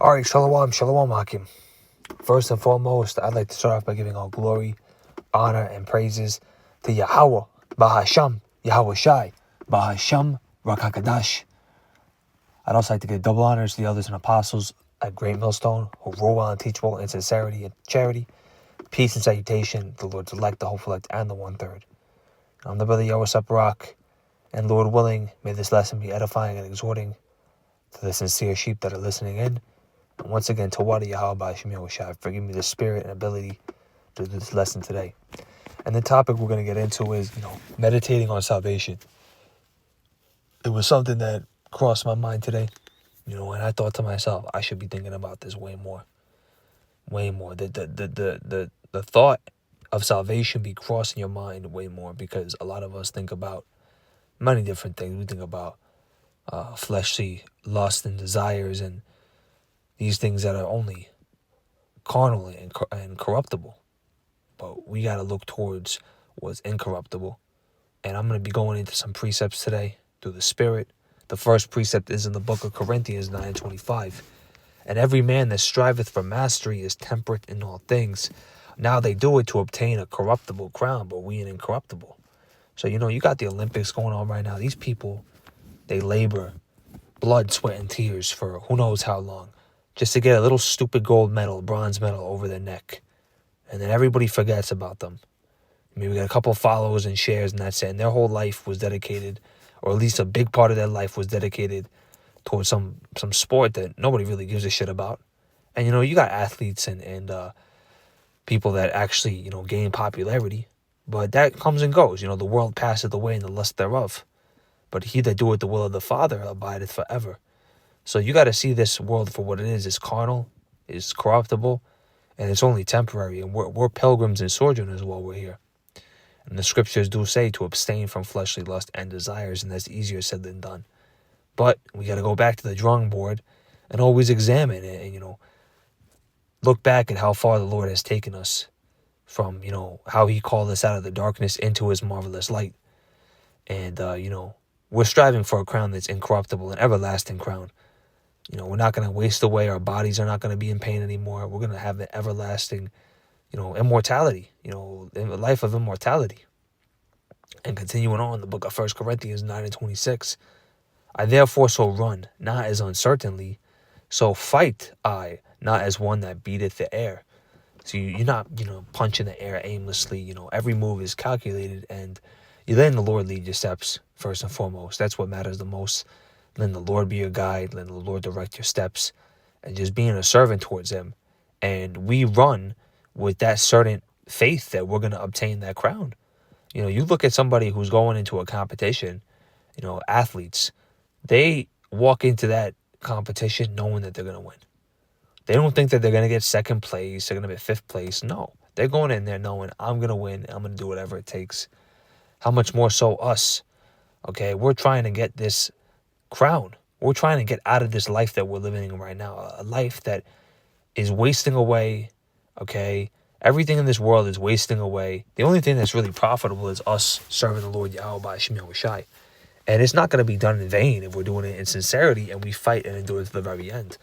All right, shalom, Hakim. First and foremost, I'd like to start off by giving all glory, honor, and praises to Yahweh, Bahasham, Yahweh Shai, Bahasham, Rakakadash. I'd also like to give double honors to the elders and apostles at Great Millstone, who rule well and teach well in sincerity and charity, peace and salutation, the Lord's elect, the hopeful elect, and the one-third. I'm the brother Yahweh Barak, and Lord willing, may this lesson be edifying and exhorting to the sincere sheep that are listening in. And once again, to Wadi Yahweh Ba'ashim Yahushua, forgive me the spirit and ability to do this lesson today. And the topic we're going to get into is, meditating on salvation. It was something that crossed my mind today, and I thought to myself, I should be thinking about this way more. The thought of salvation be crossing your mind way more, because a lot of us think about many different things. We think about fleshly lust and desires and these things that are only carnal and corruptible. But we got to look towards what's incorruptible. And I'm going to be going into some precepts today through the Spirit. The first precept is in the book of Corinthians 9:25. And every man that striveth for mastery is temperate in all things. Now they do it to obtain a corruptible crown, but we an incorruptible. So, you got the Olympics going on right now. These people, they labor blood, sweat, and tears for who knows how long, just to get a little stupid gold medal, bronze medal over their neck. And then everybody forgets about them. Maybe got a couple of followers and shares, and that's it. And their whole life was dedicated, or at least a big part of their life was dedicated towards some sport that nobody really gives a shit about. And, you got athletes and people that actually, gain popularity. But that comes and goes. The world passeth away and the lust thereof. But he that doeth the will of the Father abideth forever. So you got to see this world for what it is. It's carnal, it's corruptible, and it's only temporary. And we're pilgrims and sojourners while we're here. And the scriptures do say to abstain from fleshly lust and desires, and that's easier said than done. But we got to go back to the drawing board and always examine it and, look back at how far the Lord has taken us from, how he called us out of the darkness into his marvelous light. And, we're striving for a crown that's incorruptible, an everlasting crown. We're not going to waste away. Our bodies are not going to be in pain anymore. We're going to have an everlasting, immortality, a life of immortality. And continuing on, the book of 1 Corinthians 9:26, I therefore so run, not as uncertainly, so fight I, not as one that beateth the air. So you're not, punching the air aimlessly. Every move is calculated, and you letting the Lord lead your steps first and foremost. That's what matters the most. Letting the Lord be your guide, letting the Lord direct your steps, and just being a servant towards him. And we run with that certain faith that we're going to obtain that crown. You look at somebody who's going into a competition, athletes, they walk into that competition knowing that they're going to win. They don't think that they're going to get second place, they're going to get fifth place. No, they're going in there knowing I'm going to win, I'm going to do whatever it takes. How much more so us? Okay, we're trying to get this crown. We're trying to get out of this life that we're living in right now, a life that is wasting away, okay? Everything in this world is wasting away. The only thing that's really profitable is us serving the Lord Yahweh Ba'ashim Yahushai. And it's not going to be done in vain if we're doing it in sincerity and we fight and endure to the very end.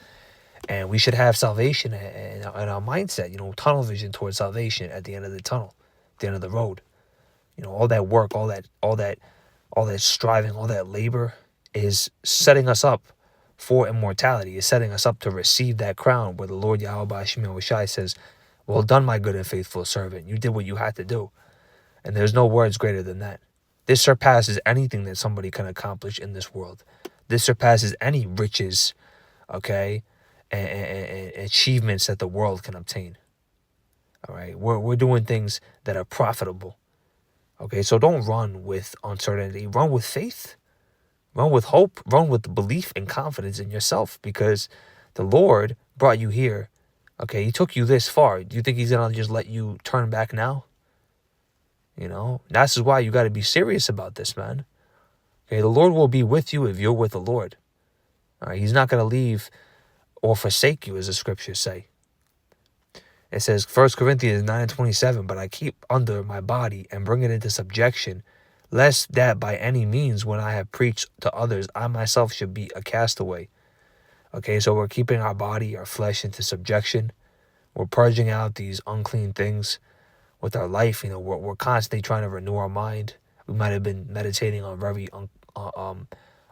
And we should have salvation in our mindset, tunnel vision towards salvation at the end of the tunnel, at the end of the road. All that work, all that striving, all that labor is setting us up for immortality, is setting us up to receive that crown where the Lord Yahweh Ba'ashim Yahushai says, well done, my good and faithful servant. You did what you had to do. And there's no words greater than that. This surpasses anything that somebody can accomplish in this world. This surpasses any riches, okay, and achievements that the world can obtain. All right, we're doing things that are profitable. Okay, so don't run with uncertainty. Run with faith. Run with hope. Run with belief and confidence in yourself, because the Lord brought you here. Okay, he took you this far. Do you think he's going to just let you turn back now? That's why you got to be serious about this, man. Okay, the Lord will be with you if you're with the Lord. All right, he's not going to leave or forsake you, as the scriptures say. It says, 1 Corinthians 9:27, but I keep under my body and bring it into subjection, lest that by any means when I have preached to others, I myself should be a castaway. Okay, so we're keeping our body, our flesh into subjection. We're purging out these unclean things with our life. We're constantly trying to renew our mind. We might have been meditating on very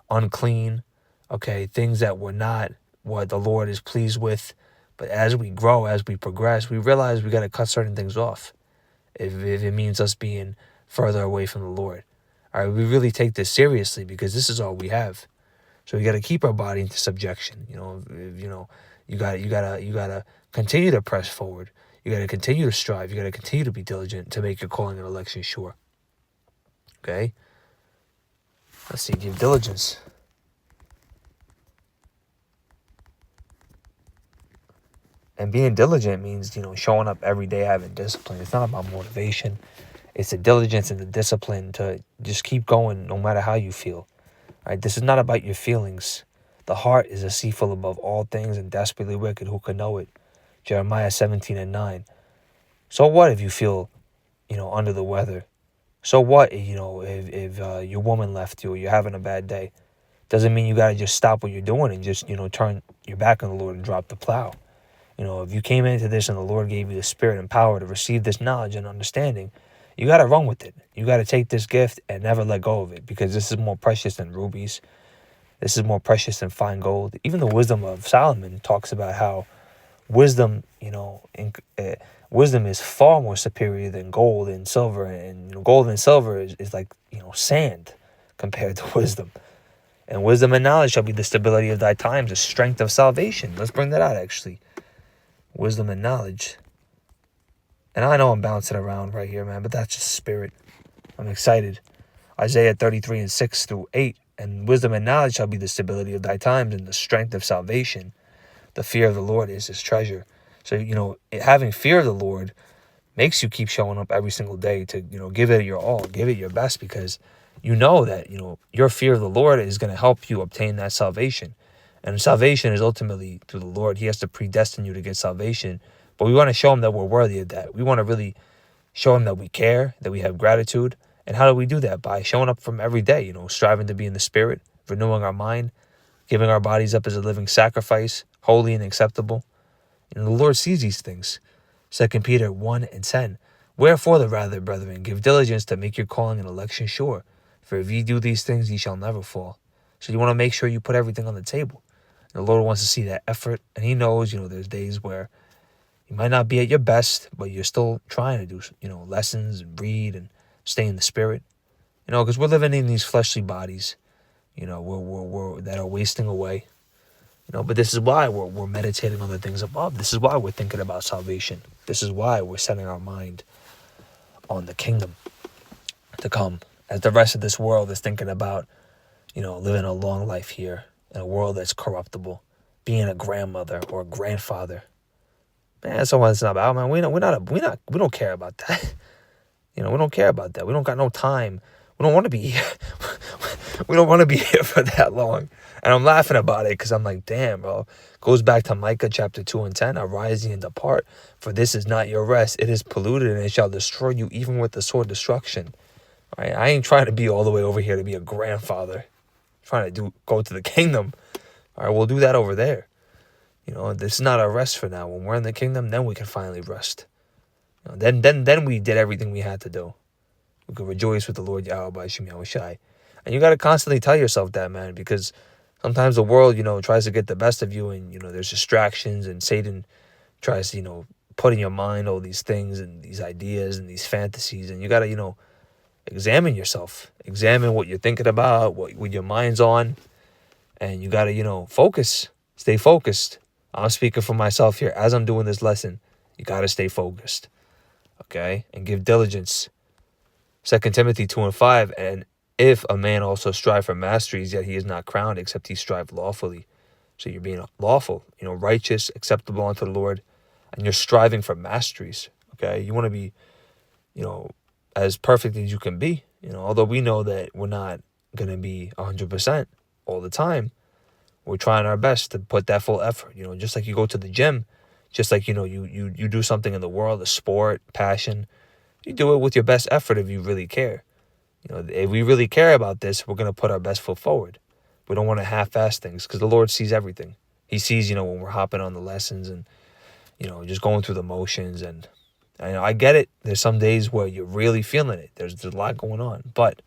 unclean, okay, things that were not what the Lord is pleased with. But as we grow, as we progress, we realize we got to cut certain things off if it means us being further away from the Lord. All right, we really take this seriously because this is all we have. So we got to keep our body into subjection. You gotta continue to press forward. You got to continue to strive. You got to continue to be diligent to make your calling and election sure. Okay? Let's see, give diligence. And being diligent means, showing up every day, having discipline. It's not about motivation. It's the diligence and the discipline to just keep going no matter how you feel. All right? This is not about your feelings. The heart is deceitful above all things and desperately wicked. Who can know it? Jeremiah 17:9. So what if you feel, under the weather? So what, if your woman left you or you're having a bad day? Doesn't mean you got to just stop what you're doing and just, turn your back on the Lord and drop the plow. If you came into this and the Lord gave you the spirit and power to receive this knowledge and understanding, you got to run with it. You got to take this gift and never let go of it, because this is more precious than rubies. This is more precious than fine gold. Even the wisdom of Solomon talks about how wisdom, wisdom is far more superior than gold and silver. And gold and silver is like, sand compared to wisdom. And wisdom and knowledge shall be the stability of thy times, the strength of salvation. Let's bring that out, actually. Wisdom and knowledge. And I know I'm bouncing around right here, man, but that's just spirit. I'm excited. Isaiah 33:6-8. And wisdom and knowledge shall be the stability of thy times and the strength of salvation. The fear of the Lord is his treasure. So, having fear of the Lord makes you keep showing up every single day to, give it your all, give it your best, because you know that, your fear of the Lord is going to help you obtain that salvation. And salvation is ultimately through the Lord. He has to predestine you to get salvation. But we want to show him that we're worthy of that. We want to really show him that we care, that we have gratitude. And how do we do that? By showing up from every day, striving to be in the spirit, renewing our mind, giving our bodies up as a living sacrifice, holy and acceptable. And the Lord sees these things. 2 Peter 1:10. Wherefore the rather, brethren, give diligence to make your calling and election sure. For if ye do these things, ye shall never fall. So you want to make sure you put everything on the table. The Lord wants to see that effort, and he knows, there's days where you might not be at your best, but you're still trying to do, lessons and read and stay in the spirit, because we're living in these fleshly bodies, we're that are wasting away, but this is why we're meditating on the things above. This is why we're thinking about salvation. This is why we're setting our mind on the kingdom to come, as the rest of this world is thinking about, living a long life here in a world that's corruptible, being a grandmother or a grandfather. Man, that's what it's not about, man. We don't care about that. We don't care about that. We don't got no time. We don't want to be here. We don't want to be here for that long. And I'm laughing about it because I'm like, damn, bro. Goes back to Micah chapter 2:10. Arise ye and depart, for this is not your rest. It is polluted, and it shall destroy you even with the sword destruction. Right? I ain't trying to be all the way over here to be a grandfather. I'm trying to go to the kingdom. All right, we'll do that over there. This is not our rest for now. When we're in the kingdom, then we can finally rest. Then we did everything we had to do. We could rejoice with the Lord Yahweh by Shem Yahushai. And you got to constantly tell yourself that, man, because sometimes the world, tries to get the best of you, and, there's distractions, and Satan tries to, put in your mind all these things and these ideas and these fantasies. And you got to, examine yourself. Examine what you're thinking about, what your mind's on. And you got to, focus. Stay focused. I'm speaking for myself here. As I'm doing this lesson, you got to stay focused. Okay? And give diligence. 2 Timothy 2:5. And if a man also strive for masteries, yet he is not crowned, except he strive lawfully. So you're being lawful, righteous, acceptable unto the Lord, and you're striving for masteries. Okay? You want to be, as perfect as you can be. Although we know that we're not going to be 100% all the time. We're trying our best to put that full effort, just like you go to the gym, just like, you do something in the world, a sport, passion, you do it with your best effort if you really care. If we really care about this, we're going to put our best foot forward. We don't want to half-ass things because the Lord sees everything. He sees, when we're hopping on the lessons and, just going through the motions. And I get it. There's some days where you're really feeling it. There's a lot going on. But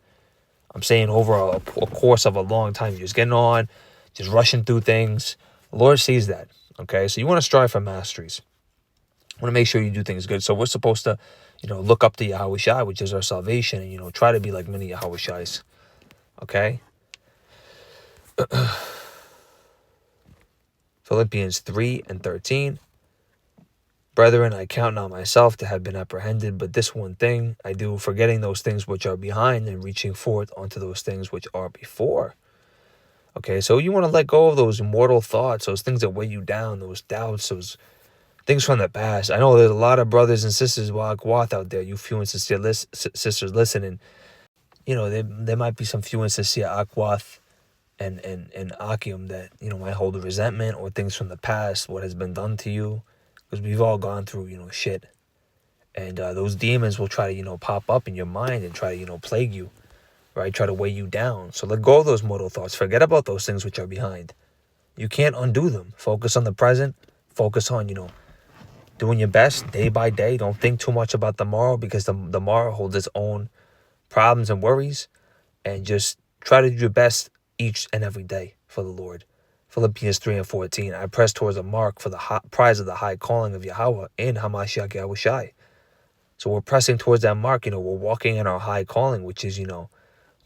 I'm saying over a course of a long time, you're just getting on, just rushing through things. The Lord sees that. Okay, so you want to strive for masteries. You want to make sure you do things good. So we're supposed to, look up to Yahweh Shai, which is our salvation, and, try to be like many Yahweh Shais. Okay? Philippians 3:13. Brethren, I count not myself to have been apprehended, but this one thing I do, forgetting those things which are behind and reaching forth unto those things which are before. Okay, so you want to let go of those mortal thoughts, those things that weigh you down, those doubts, those things from the past. I know there's a lot of brothers and sisters Wath out there, you few and sincere sisters listening. There might be some few and sincere Akwath and Akim that, might hold a resentment or things from the past, what has been done to you. Because we've all gone through, shit. And those demons will try to, pop up in your mind and try to, plague you. Right? Try to weigh you down. So let go of those mortal thoughts. Forget about those things which are behind. You can't undo them. Focus on the present. Focus on, doing your best day by day. Don't think too much about tomorrow, because the tomorrow holds its own problems and worries. And just try to do your best each and every day for the Lord. Philippians 3:14. I press towards a mark for the prize of the high calling of Yahweh in Hamashiach Yahweh Shai. So we're pressing towards that mark. We're walking in our high calling, which is,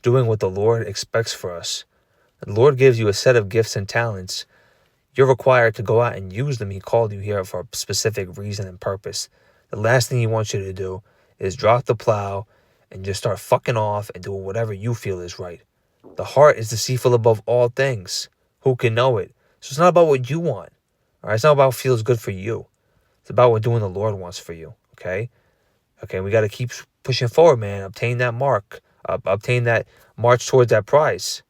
doing what the Lord expects for us. The Lord gives you a set of gifts and talents. You're required to go out and use them. He called you here for a specific reason and purpose. The last thing He wants you to do is drop the plow and just start fucking off and doing whatever you feel is right. The heart is deceitful above all things. Who can know it? So it's not about what you want. All right? It's not about what feels good for you. It's about what doing the Lord wants for you. Okay? Okay, we got to keep pushing forward, man. Obtain that mark. Obtain that march towards that prize.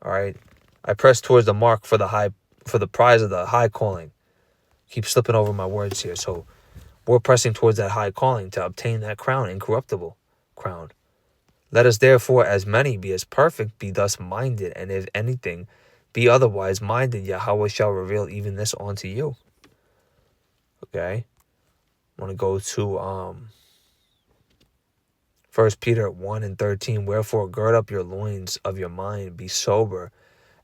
All right? I press towards the mark for the prize of the high calling. Keep slipping over my words here. So we're pressing towards that high calling to obtain that crown, incorruptible crown. Let us therefore, as many be as perfect, be thus minded, and if anything be otherwise minded, Yahweh shall reveal even this unto you. Okay? I want to go to 1 Peter 1:13. Wherefore gird up your loins of your mind, be sober,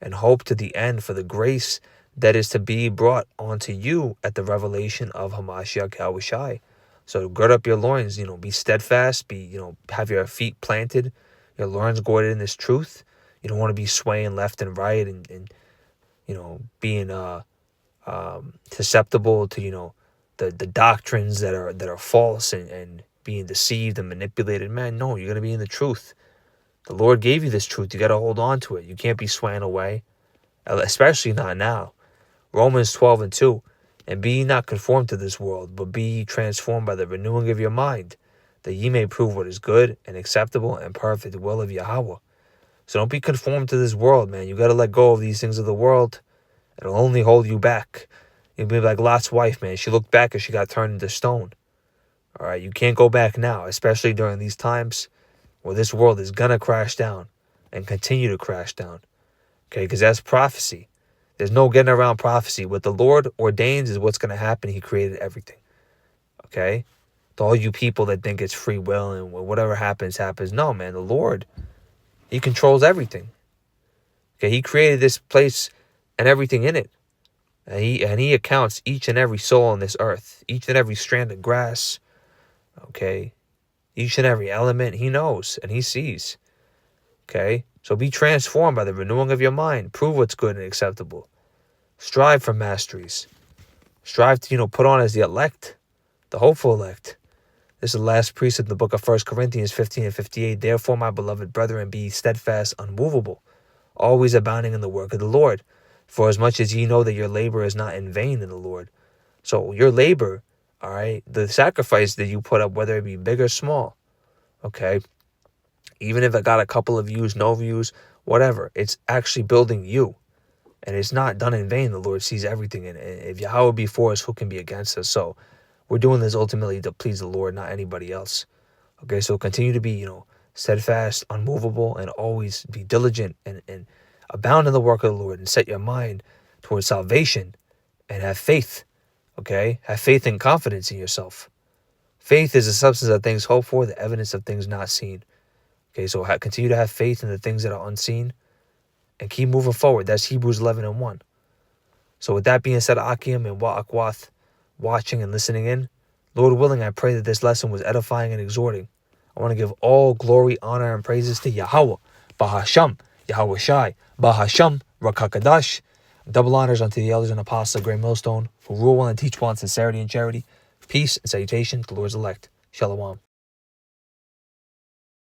and hope to the end for the grace that is to be brought onto you at the revelation of Hamashiach Yahweh Shai. So gird up your loins, be steadfast, have your feet planted, your loins girded in this truth. You don't want to be swaying left and right and being susceptible to, the doctrines that are false and being deceived and manipulated. Man, no, you're going to be in the truth. The Lord gave you this truth. You got to hold on to it. You can't be swaying away, especially not now. Romans 12:2. And be ye not conformed to this world, but be ye transformed by the renewing of your mind, that ye may prove what is good and acceptable and perfect will of Yahweh. So don't be conformed to this world, man. You got to let go of these things of the world. It'll only hold you back. You'll be like Lot's wife, man. She looked back and she got turned into stone. All right, you can't go back now, especially during these times where this world is going to crash down and continue to crash down. Okay, because that's prophecy. There's no getting around prophecy. What the Lord ordains is what's going to happen. He created everything. Okay? To all you people that think it's free will and whatever happens, happens. No, man, the Lord, He controls everything. Okay, He created this place and everything in it. And he accounts each and every soul on this earth, each and every strand of grass, okay? Each and every element, He knows and He sees. Okay? So be transformed by the renewing of your mind. Prove what's good and acceptable. Strive for masteries. Strive to, put on as the elect, the hopeful elect. This is the last precept in the book of 1 Corinthians 15:58. Therefore, my beloved brethren, be steadfast, unmovable, always abounding in the work of the Lord. For as much as ye know that your labor is not in vain in the Lord. So your labor, all right, the sacrifice that you put up, whether it be big or small, okay, even if it got a couple of views, no views, whatever, it's actually building you. And it's not done in vain. The Lord sees everything in it. If Yahweh be for us, who can be against us? So we're doing this ultimately to please the Lord, not anybody else. Okay, so continue to be, steadfast, unmovable, and always be diligent and abound in the work of the Lord, and set your mind towards salvation and have faith. Okay? Have faith and confidence in yourself. Faith is the substance of things hoped for, the evidence of things not seen. Okay, so continue to have faith in the things that are unseen and keep moving forward. That's Hebrews 11:1. So with that being said, Akim and Wa'akwath, watching and listening in, Lord willing, I pray that this lesson was edifying and exhorting. I want to give all glory, honor, and praises to Yahweh, Bahasham, Yahweh Shai, Bahasham, Rakakadash. Double honors unto the elders and apostles of Great Millstone, who rule well and teach well in sincerity and charity. Peace and salutation to the Lord's elect. Shalom.